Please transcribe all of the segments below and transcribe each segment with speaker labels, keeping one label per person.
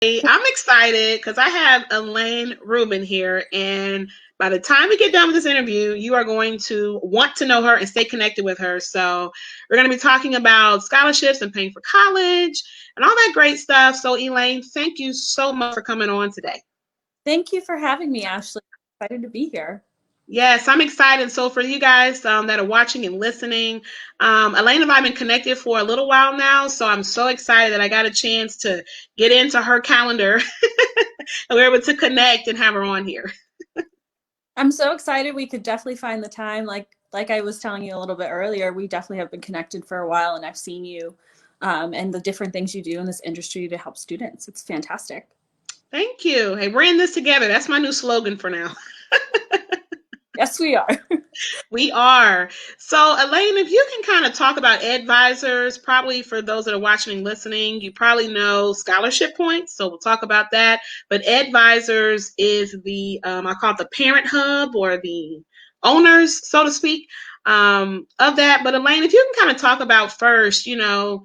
Speaker 1: I'm excited because I have Elaine Rubin here, and by the time we get done with this interview, you are going to want to know her and stay connected with her. So we're going to be talking about scholarships and paying for college and all that great stuff. So Elaine, thank you so much for coming on today.
Speaker 2: Thank you for having me, Ashley. Excited to be here.
Speaker 1: Yes, I'm excited. So for you guys that are watching and listening, Elaine and I have been connected for a little while now, so I'm so excited that I got a chance to get into her calendar and we're able to connect and have her on here.
Speaker 2: I'm so excited we could definitely find the time. Like I was telling you a little bit earlier, we definitely have been connected for a while, and I've seen you and the different things you do in this industry to help students. It's fantastic.
Speaker 1: Thank you. Hey, we're in this together. That's my new slogan for now.
Speaker 2: Yes, we are.
Speaker 1: We are. So, Elaine, if you can kind of talk about Edvisors, probably for those that are watching and listening, you probably know scholarship points. So, we'll talk about that. But Edvisors is I call it the parent hub or the owners, so to speak, of that. But, Elaine, if you can kind of talk about first, how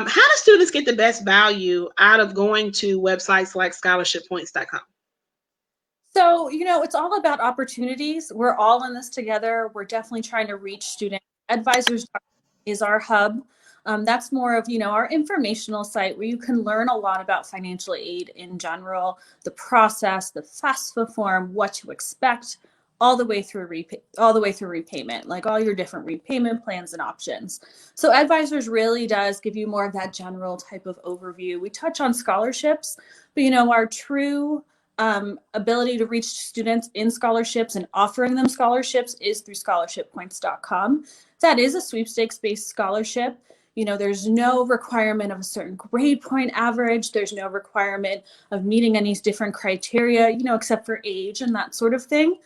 Speaker 1: do students get the best value out of going to websites like scholarshippoints.com?
Speaker 2: So, it's all about opportunities. We're all in this together. We're definitely trying to reach students. Advisors is our hub. That's more of, our informational site where you can learn a lot about financial aid in general, the process, the FAFSA form, what to expect, all the way through repayment, like all your different repayment plans and options. So Advisors really does give you more of that general type of overview. We touch on scholarships, but our true ability to reach students in scholarships and offering them scholarships is through scholarshippoints.com. That is a sweepstakes-based scholarship. There's no requirement of a certain grade point average. There's no requirement of meeting any different criteria, except for age and that sort of thing.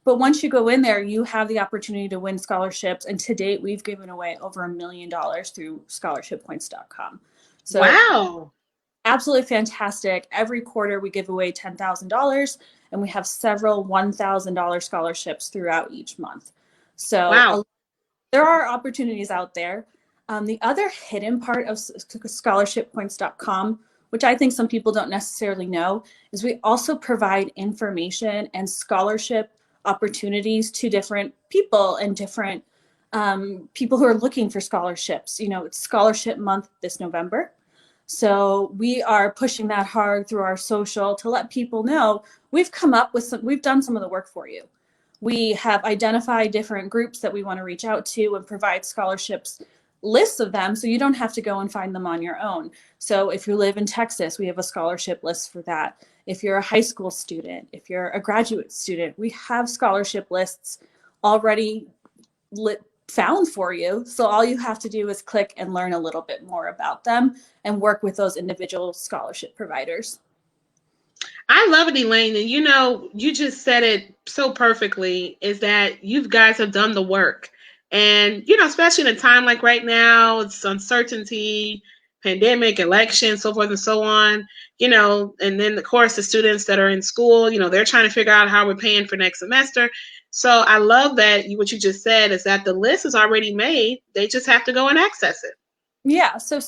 Speaker 2: But once you go in there, you have the opportunity to win scholarships. And to date, we've given away over $1 million through scholarshippoints.com. So
Speaker 1: Wow.
Speaker 2: absolutely fantastic. Every quarter we give away $10,000, and we have several $1,000 scholarships throughout each month. So
Speaker 1: Wow.
Speaker 2: there are opportunities out there. The other hidden part of scholarshippoints.com, which I think some people don't necessarily know, is we also provide information and scholarship opportunities to different people and different people who are looking for scholarships. It's scholarship month this November. So we are pushing that hard through our social to let people know we've done some of the work for you. We have identified different groups that we want to reach out to and provide scholarships lists of them, so you don't have to go and find them on your own. So if you live in Texas, we have a scholarship list for that. If you're a high school student, if you're a graduate student, we have scholarship lists already found for you. So all you have to do is click and learn a little bit more about them and work with those individual scholarship providers.
Speaker 1: I love it, Elaine. And you just said it so perfectly, is that you guys have done the work. And, especially in a time like right now, it's uncertainty, pandemic, election, so forth and so on, and then of course the students that are in school, they're trying to figure out how we're paying for next semester. So I love that what you just said is that the list is already made. They just have to go and access it.
Speaker 2: Yeah, so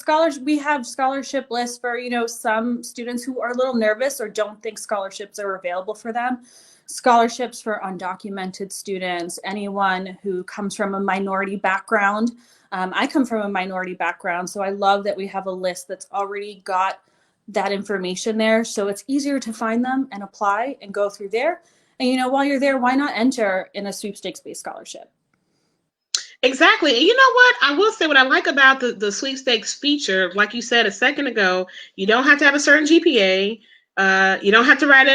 Speaker 2: we have scholarship lists for, some students who are a little nervous or don't think scholarships are available for them. Scholarships for undocumented students, anyone who comes from a minority background. I come from a minority background, so I love that we have a list that's already got that information there. So it's easier to find them and apply and go through there. And, while you're there, why not enter in a sweepstakes-based scholarship?
Speaker 1: Exactly. And you know what? I will say what I like about the sweepstakes feature, like you said a second ago, you don't have to have a certain GPA. You don't have to write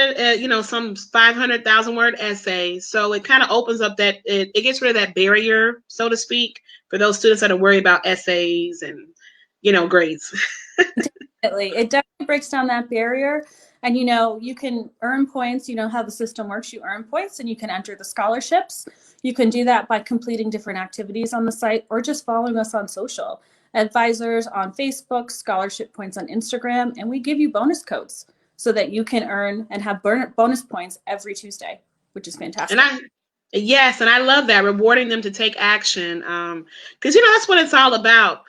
Speaker 1: some 500,000 word essay. So it kind of opens up it gets rid of that barrier, so to speak, for those students that are worried about essays and, grades.
Speaker 2: Definitely. It definitely breaks down that barrier. And, you can earn points. You know how the system works. You earn points and you can enter the scholarships. You can do that by completing different activities on the site or just following us on social. Advisors on Facebook, scholarship points on Instagram, and we give you bonus codes so that you can earn and have bonus points every Tuesday, which is fantastic.
Speaker 1: Yes, and I love that, rewarding them to take action. Because, that's what it's all about.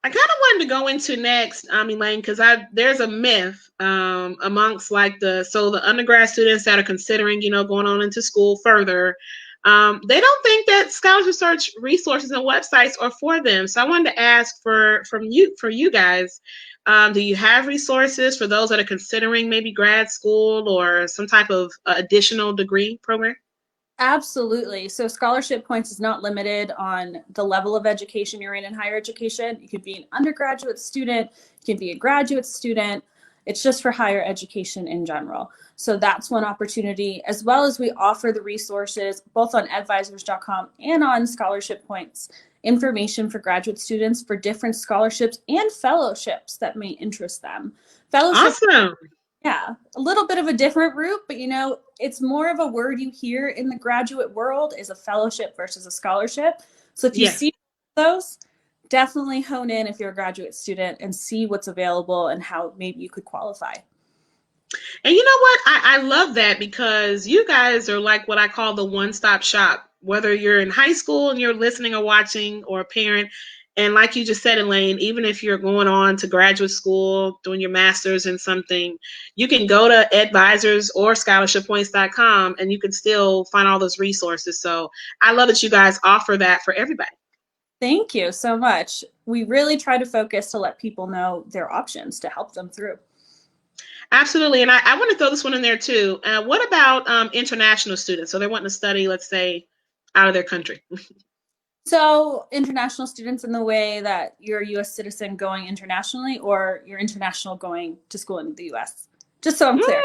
Speaker 1: I kind of wanted to go into next, Elaine, because I there's a myth amongst like the undergrad students that are considering, going on into school further. They don't think that scholarship search resources and websites are for them. So I wanted to ask for you guys, do you have resources for those that are considering maybe grad school or some type of additional degree program?
Speaker 2: Absolutely. So scholarship points is not limited on the level of education you're in higher education. You could be an undergraduate student, you can be a graduate student. It's just for higher education in general. So that's one opportunity, as well as we offer the resources both on edvisors.com and on scholarship points, information for graduate students for different scholarships and fellowships that may interest them. Fellowship,
Speaker 1: Awesome.
Speaker 2: yeah, a little bit of a different route, but it's more of a word you hear in the graduate world is a fellowship versus a scholarship. So if you
Speaker 1: Yes.
Speaker 2: see those, definitely hone in if you're a graduate student and see what's available and how maybe you could qualify.
Speaker 1: And you know what? I love that because you guys are like what I call the one-stop shop. Whether you're in high school and you're listening or watching or a parent, and like you just said, Elaine, even if you're going on to graduate school, doing your master's in something, you can go to Edvisors or scholarshippoints.com and you can still find all those resources. So I love that you guys offer that for everybody.
Speaker 2: Thank you so much. We really try to focus to let people know their options to help them through.
Speaker 1: Absolutely. And I want to throw this one in there too. What about international students? So they're wanting to study, let's say, out of their country.
Speaker 2: So international students in the way that you're a U.S. citizen going internationally or you're international going to school in the U.S.? Just so I'm clear.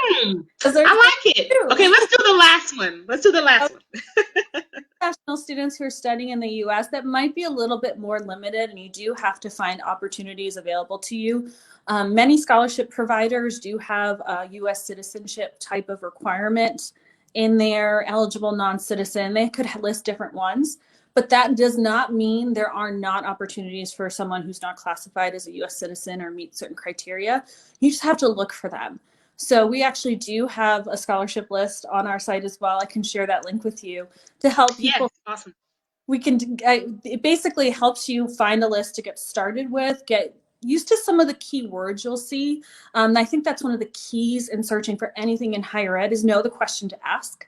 Speaker 2: Because there's things
Speaker 1: I like it. Okay,
Speaker 2: too.
Speaker 1: let's do the last one. Let's do the last one.
Speaker 2: International students who are studying in the US, that might be a little bit more limited, and you do have to find opportunities available to you. Many scholarship providers do have a US citizenship type of requirement in their eligible non citizen. They could list different ones, but that does not mean there are not opportunities for someone who's not classified as a US citizen or meet certain criteria. You just have to look for them. So we actually do have a scholarship list on our site as well. I can share that link with you to help
Speaker 1: Yes,
Speaker 2: people.
Speaker 1: awesome.
Speaker 2: It basically helps you find a list to get started with, get used to some of the keywords you'll see. I think that's one of the keys in searching for anything in higher ed is know the question to ask,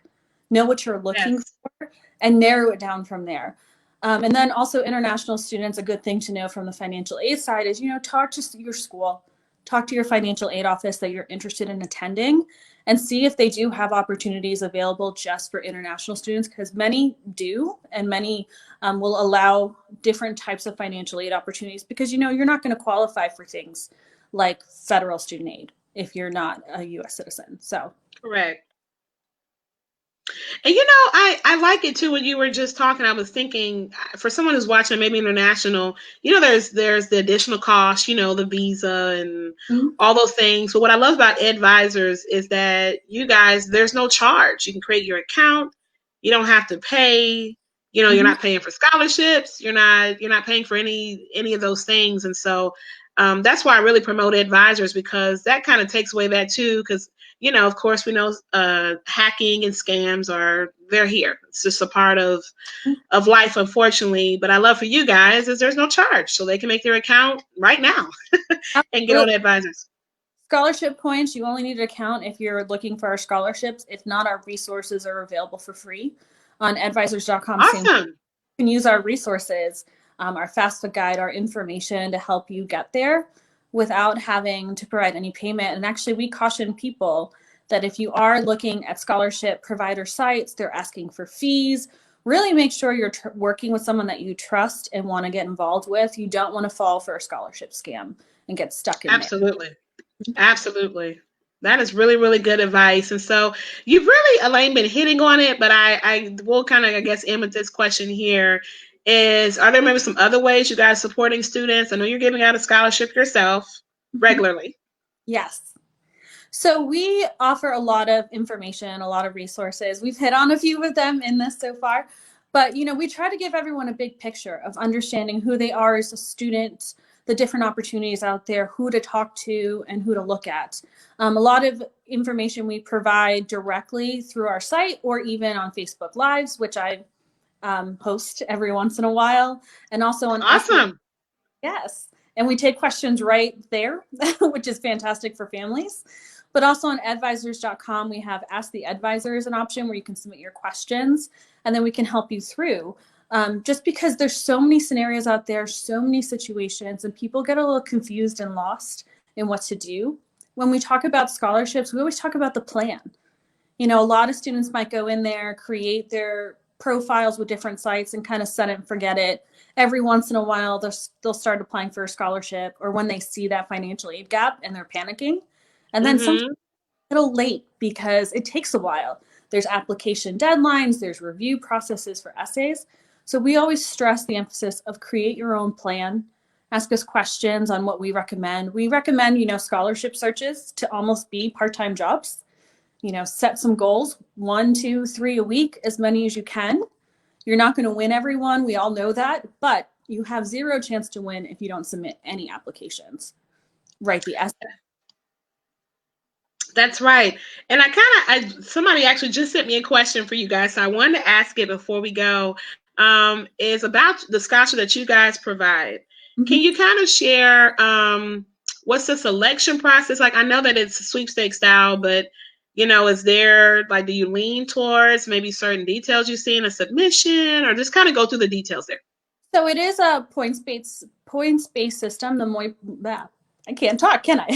Speaker 2: know what you're looking
Speaker 1: Yes.
Speaker 2: for, and narrow it down from there. And then also international students, a good thing to know from the financial aid side is, talk to your school, talk to your financial aid office that you're interested in attending and see if they do have opportunities available just for international students, because many do, and many will allow different types of financial aid opportunities because you're not going to qualify for things like federal student aid if you're not a US citizen. So
Speaker 1: Correct. And I like it too. When you were just talking, I was thinking for someone who's watching maybe international, there's the additional cost, the visa and
Speaker 2: mhm.
Speaker 1: all those things. But what I love about Advisors is that you guys, there's no charge. You can create your account. You don't have to pay. You're
Speaker 2: Mhm.
Speaker 1: not paying for scholarships. You're not paying for any of those things. And so that's why I really promote Advisors, because that kind of takes away that too. Because of course, we know hacking and scams they're here. It's just a part of life, unfortunately. But I love for you guys is there's no charge, so they can make their account right now and get on
Speaker 2: Absolutely.
Speaker 1: Advisors.
Speaker 2: Scholarship points, you only need an account if you're looking for our scholarships. If not, our resources are available for free on advisors.com. Same, you
Speaker 1: Awesome.
Speaker 2: can use our resources, our FAFSA guide, our information to help you get there without having to provide any payment. And actually, we caution people that if you are looking at scholarship provider sites, they're asking for fees. Really make sure you're working with someone that you trust and want to get involved with. You don't want to fall for a scholarship scam and get stuck in there.
Speaker 1: Absolutely. Absolutely. That is really, really good advice. And so you've really, Elaine, been hitting on it, but I will kind of, I guess, end with this question here is, are there maybe some other ways you guys supporting students? I know you're giving out a scholarship yourself
Speaker 2: Mhm.
Speaker 1: regularly.
Speaker 2: Yes. So we offer a lot of information, a lot of resources. We've hit on a few of them in this so far, but we try to give everyone a big picture of understanding who they are as a student, the different opportunities out there, who to talk to, and who to look at. A lot of information we provide directly through our site or even on Facebook Lives, which I post every once in a while, and also on SEO.
Speaker 1: Awesome.
Speaker 2: Yes. And we take questions right there, which is fantastic for families. But also on edvisors.com, we have Ask the Advisor as an option where you can submit your questions, and then we can help you through. Just because there's so many scenarios out there, so many situations, and people get a little confused and lost in what to do. When we talk about scholarships, we always talk about the plan. You know, a lot of students might go in there, create their profiles with different sites and kind of set it and forget it. Every once in a while, they'll start applying for a scholarship, or when they see that financial aid gap and they're panicking. And then sometimes a little late because it takes a while. There's application deadlines, there's review processes for essays. So we always stress the emphasis of create your own plan, ask us questions on what we recommend. We recommend, you know, scholarship searches to almost be part-time jobs. You know, set some goals, 1, 2, 3 a week, as many as you can. You're not going to win everyone. We all know that, but you have zero chance to win if you don't submit any applications. Write the essay.
Speaker 1: That's right. And somebody actually just sent me a question for you guys, so I wanted to ask it before we go. Is about the scholarship that you guys provide. Mm-hmm. Can you kind of share what's the selection process like? I know that it's sweepstakes style, but you know, is there, like, do you lean towards maybe certain details you see in a submission, or just kind of go through the details there?
Speaker 2: So it is a points-based system. The more, I can't talk, can I?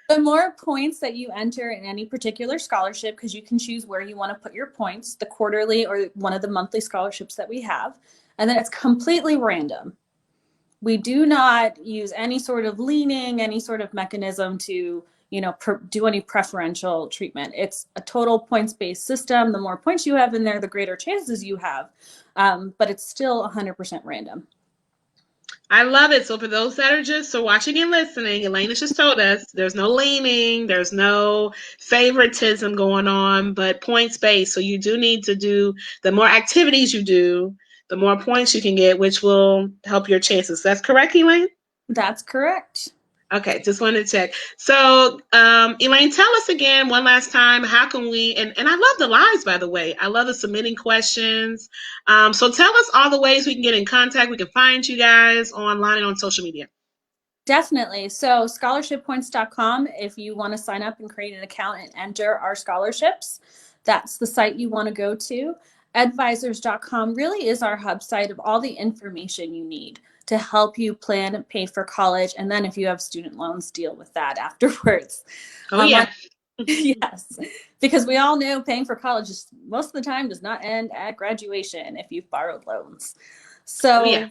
Speaker 2: The more points that you enter in any particular scholarship, because you can choose where you want to put your points, the quarterly or one of the monthly scholarships that we have, and then it's completely random. We do not use any sort of leaning, any sort of mechanism to, you know, do any preferential treatment. It's a total points-based system. The more points you have in there, the greater chances you have, but it's still 100% random.
Speaker 1: I love it. So for those that are just watching and listening, Elaine has just told us there's no leaning, there's no favoritism going on, but points-based. So you do need to do, the more activities you do, the more points you can get, which will help your chances. That's correct, Elaine?
Speaker 2: That's correct.
Speaker 1: Okay, just wanted to check. So, Elaine, tell us again one last time, how can we, and I love the lives, by the way. I love the submitting questions. So tell us all the ways we can get in contact. We can find you guys online and on social media.
Speaker 2: Definitely. So scholarshippoints.com, if you want to sign up and create an account and enter our scholarships, that's the site you want to go to. Edvisors.com really is our hub site of all the information you need to help you plan and pay for college. And then if you have student loans, deal with that afterwards.
Speaker 1: Oh, yeah.
Speaker 2: Yes, because we all know paying for college most of the time does not end at graduation if you've borrowed loans. So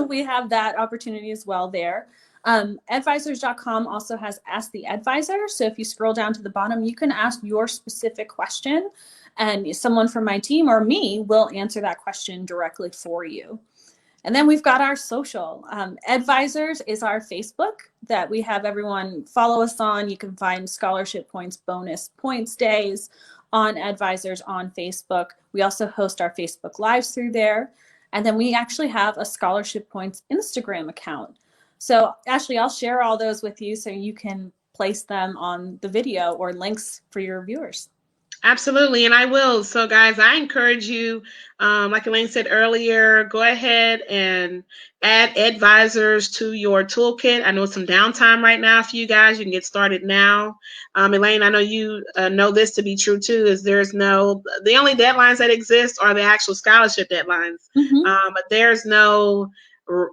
Speaker 2: we have that opportunity as well there. Edvisors.com also has Ask the Advisor. So if you scroll down to the bottom, you can ask your specific question, and someone from my team or me will answer that question directly for you. And then we've got our social. Edvisors is our Facebook that we have everyone follow us on. You can find scholarship points, bonus points days on Edvisors on Facebook. We also host our Facebook Lives through there. And then we actually have a Scholarship Points Instagram account. So Ashley, I'll share all those with you so you can place them on the video or links for your viewers.
Speaker 1: Absolutely, and I will. So, guys, I encourage you, like Elaine said earlier, go ahead and add Edvisors to your toolkit. I know it's some downtime right now for you guys. You can get started now. Elaine, I know you know this to be true, too, is the only deadlines that exist are the actual scholarship deadlines. Mm-hmm. But there's no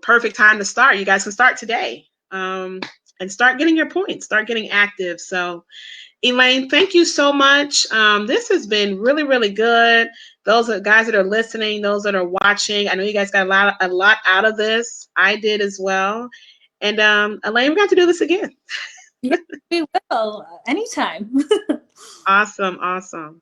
Speaker 1: perfect time to start. You guys can start today and start getting your points, start getting active. So, Elaine, thank you so much. This has been really, really good. Those are guys that are listening, those that are watching, I know you guys got a lot out of this. I did as well. And Elaine, we got to do this again.
Speaker 2: Yeah, we will anytime.
Speaker 1: Awesome.